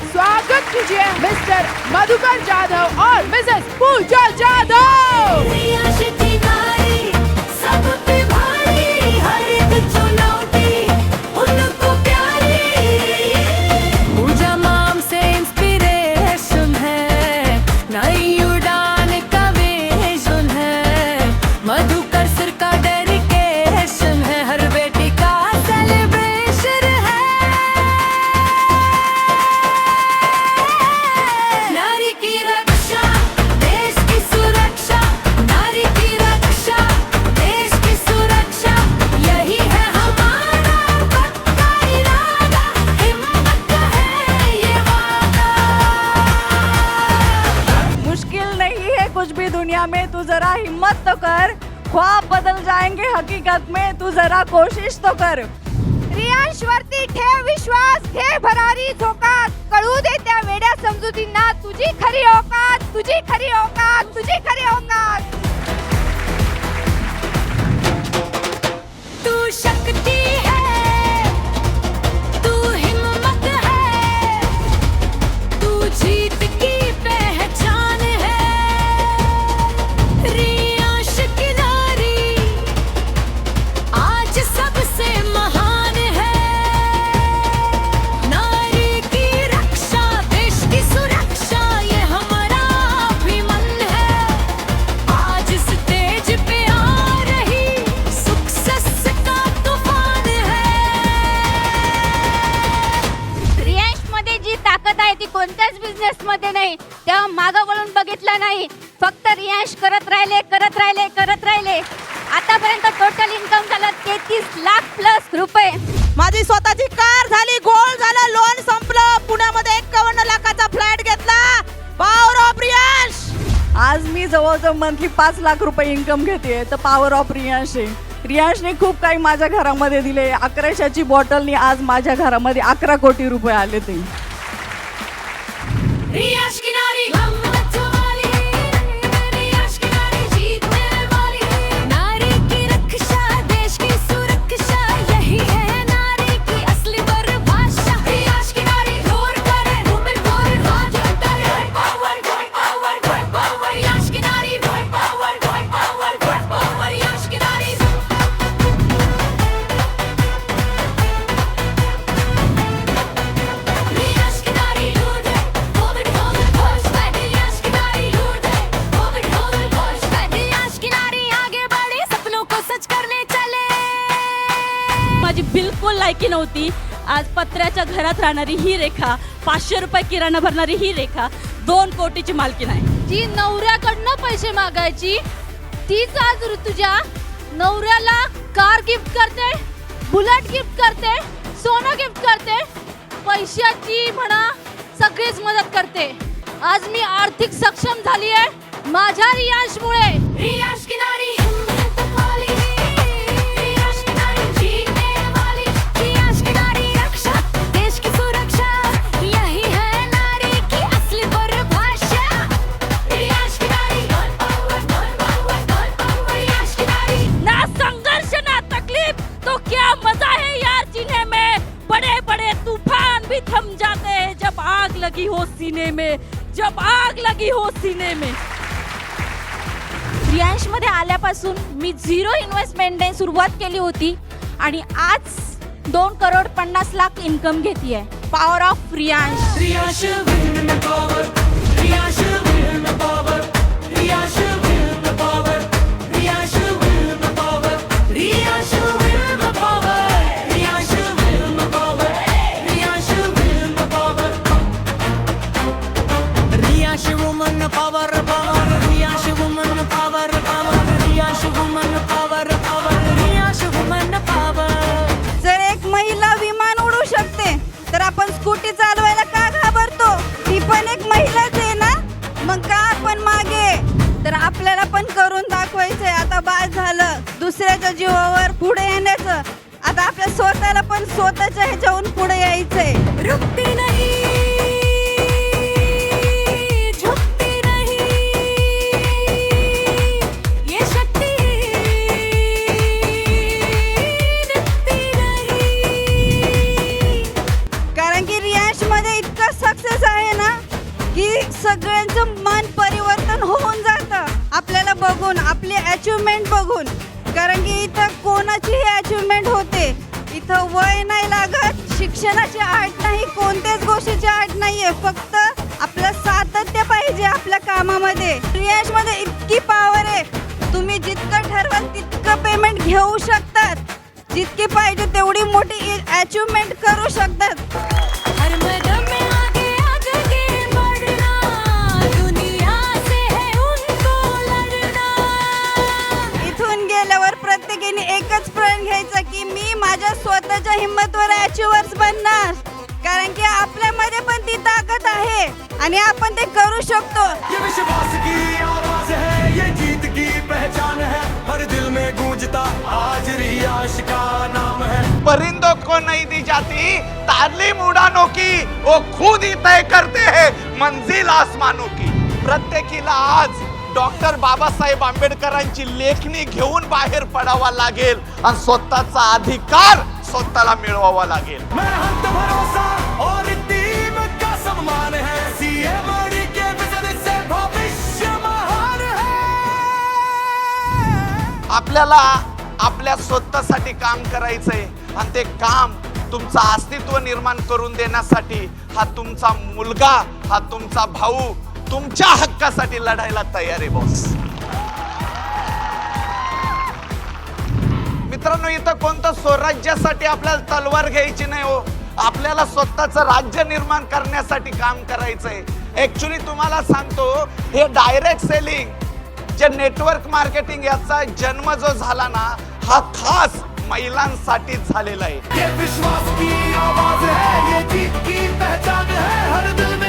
स्वागत कीजिए मिस्टर मधुकर जाधव और मिसेस पूजा जाधव। पूजा माम से इंस्पिरेशन है, नई उड़ान का विजन है, मधुकर सर का डेडिकेशन है, हर बेटी का सेलिब्रेशन है। नारी की रक्षा देश की सुरक्षा, नारी की रक्षा देश की सुरक्षा, यही है हमारा पक्का इरादा, हिम्मत है ये वादा। मुश्किल नहीं है कुछ भी दुनिया में, तू जरा हिम्मत तो कर, ख्वाब बदल जाएंगे हकीकत में, तू जरा कोशिश तो कर। रियांश वरती ठेव विश्वास, ठेव भरारी झोकात, कळू दे त्या वेड्या समजुतींना तुझी खरी औकात, तुझी खरी औकात, तुझी खरी औकात। तू शक्ति है, तू हिम्मत है, तू जीत की पहचान है। रियांश की नारी आज सबसे महान है, नारी की रक्षा देश की सुरक्षा, ये हमारा अभिमन है। आज स्टेज पे आ रही सक्सेस का तूफान है। रियांश मध्ये जी ताकद आहे ती कोणत्याच बिझनेस मध्ये नाही, तेव्हा मागं वळून बघितलं नाही, फक्त रियांश करत राहिले करत राहिले करत राहिले। आतापर्यंत टोटल इन्कम झालं 33 लाख प्लस रुपये। माझी स्वतःची कार झाली, गोल्ड झालं, लोन संपलं, पुण्यामध्ये 51 लाखाचा फ्लॅट घेतला। Power of Riyansh. आज मी जवळजवळ मंथली 5 लाख रुपये इन्कम घेते, तर पॉवर ऑफ रियांश आहे। रियांशने खूप काही माझ्या घरामध्ये दिले, 1100ची बॉटलनी आज माझ्या घरामध्ये 11 कोटी रुपये आले ते। रियांश की नारी हिम्मत वाली, रियांश की नारी जीतने वाली, नारी की रक्षा देश की सुरक्षा, यही है नारी की असली परिभाषा। रियांश की नारी जोर करे वुमेन पावर, राज करे पावर पावर पावर, रियांश की नारी पावर पावर पावर, रियांश की नारी। रियांश की नारी लूट है, वुमेन पावर पुश, रियांश की नारी लूट है, वुमेन पावर पुश, रियांश की नारी आगे बढ़े सपनों को सच करने चले। माझी बिलकुल लायकी नव्हती। आज पत्र्याच्या घरात राहणारी ही रेखा, 500 रुपये किराणा भरणारी ही रेखा 2 कोटीची मालकीण आहे। जी नवऱ्याकडनं पैसे मागायची तीच आज तुझ्या नवऱ्याला कार गिफ्ट करते, बुलेट गिफ्ट करते, सोनं गिफ्ट करते, पैशाची म्हणा सगळीच मदत करते। आज मी आर्थिक सक्षम झाली आहे माझ्या रियांशमुळे। रियांश की नारी हिम्मत वाली, रियांश की नारी जीतने वाली, रियांश की नारी रक्षा देश की सुरक्षा, यही है नारी की असली परिभाषा। रियांश की नारी रियांश की नारी। ना संघर्ष ना तकलीफ तो क्या मजा है यार जीने में, बड़े बड़े तूफान भी थम जाते हैं जब आग लगी हो सीने में, जब आग लगी हो सीने में। रियांश मध्ये आल्यापासून मी 0 इन्व्हेस्टमेंटने सुरुवात केली होती आणि आज 2,50,00,000 इन्कम घेतीये। Power of Riyansh. Riyansh women power, Riyansh women power, Riyansh women power, Riyansh women power, Riyansh women power, Riyansh women power, Riyansh women power, Riyansh women power power, Riyansh women power power, Riyansh women power power, Riyansh women power। जर एक महिला विमान उडू शकते तर आपण स्कूटी चालवायला का घाबरतो? ती पण एक महिलाच आहे ना। मागे, तर आपल्याला पण करून दाखवायचंय. आता बाद झालं दुसऱ्याच्या जीवावर पुढे येण्याचं. आता आपल्या स्वतःला पण स्वतःच्या ह्याच्याहून पुढे यायचंय. रुकती नहीं, झुकती नहीं, ये शक्ति रुकती नहीं. कारण की रियांश मध्ये इतका सक्सेस आहे ना की सगळ्यांचं मन परिवर्तन होऊन जातं आपल्याला बघून, आपली अचिव्हमेंट बघून. कारण की इथं कोणाचीही अचिव्हमेंट होते. इथं वय नाही लागत, शिक्षणाची अट नाही, कोणत्याच गोष्टीची अट नाहीये. फक्त आपलं सातत्य पाहिजे आपल्या कामामध्ये. रियांश मध्ये इतकी पॉवर आहे, तुम्ही जितकं ठरवाल तितकं पेमेंट घेऊ शकतात. जितकी पाहिजे तेवढी मोठी अचिव्हमेंट करू शकतात. हर कदम में आगे आगे बढ़ना, दुनिया से है उनको लड़ना. इथून गेल्यावर प्रत्येकाने एकच प्रण घ्यायचा की मी माझ्या स्वतःच्या हिंमतवर अचिव्हर्स बनणार. कारण की आपल्यामध्ये पण ती ताकद आहे आणि आपण ते करू शकतो. ये विश्वास की आवाज है, ये जीत की पहचान है, हर दिल में गूंजता आज रियाश का नाम है. परिंदों को नहीं दी जाती तालीम उड़ानों की, वो खुद ही तय करते हैं मंजिल आसमानों की. प्रत्येकीला आज डॉक्टर बाबासाहेब आंबेडकरांची लेखणी घेऊन बाहेर पडावा लागेल आणि स्वतःचा अधिकार स्वतःला मिळवावा लागेल. मेहनत भरोसा और टीम का सम्मान है, सीएम के विजन से भविष्य महान है. आपल्याला आपल्या स्वतःसाठी काम करायचंय आणि ते काम तुमचं अस्तित्व निर्माण करून देण्यासाठी हा तुमचा मुलगा, हा तुमचा भाऊ तुमच्या हक्कासाठी लढायला तयार आहे बॉस. मित्रांनो, इथं कोणतं स्वराज्यासाठी आपल्याला तलवार घ्यायची नाही हो. आपल्याला स्वतःचं राज्य निर्माण करण्यासाठी काम करायचंय. ऍक्च्युली तुम्हाला सांगतो, हे डायरेक्ट सेलिंग, जे नेटवर्क मार्केटिंग याचा जन्म जो झाला ना, हा खास महिलांसाठीच झालेला आहे. ये विश्वास की आवाज है, ये जीत की पहचान है, हर दिल में